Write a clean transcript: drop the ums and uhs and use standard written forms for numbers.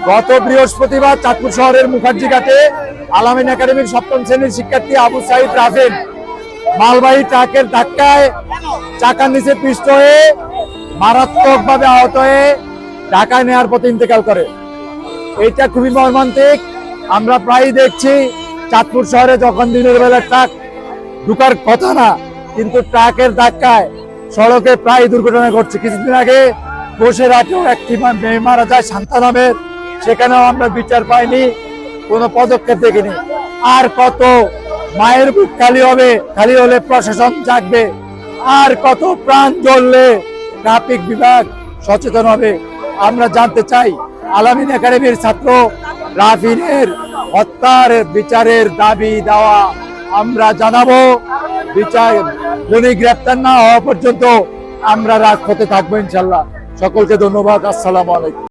গত বৃহস্পতিবার চাঁদপুর শহরের মুখার্জি ঘাটে আলামিন একাডেমির সপ্তম শ্রেণীর শিক্ষার্থী আবু সাইদ রাফিন মালবাহী ট্রাকের ধাক্কায় চাকার নিচে পিষ্ট হয়ে মারাত্মকভাবে আহত হয়ে ঢাকায় নেওয়ার পথে ইন্তেকাল করে। এইটা খুবই মর্মান্তিক। আমরা প্রায়ই দেখছি চাঁদপুর শহরে যখন দিনের বেলা ট্রাক ঢুকার কথা না, কিন্তু ট্রাকের ধাক্কায় সড়কে প্রায় দুর্ঘটনা ঘটছে। কিছুদিন আগে বসিরহাটেও একটি মেয়ে মারা যায় শান্তা নামের, সেখানেও আমরা বিচার পাইনি, কোনো পদক্ষেপ দেখিনি। আর কত মায়ের বুক খালি হবে, খালি হলে প্রশাসন জাগবে, আর কত প্রাণ জ্বললে ট্রাফিক বিভাগ সচেতন হবে। আমরা জানতে চাই আলামিন একাডেমির ছাত্র রাফিনের হত্যার বিচারের দাবি দেওয়া আমরা জানাবো। বিচার যদি গ্রেপ্তার না হওয়া পর্যন্ত আমরা রাজপথে থাকবো ইনশাল্লাহ। সকলকে ধন্যবাদ। আসসালামু আলাইকুম।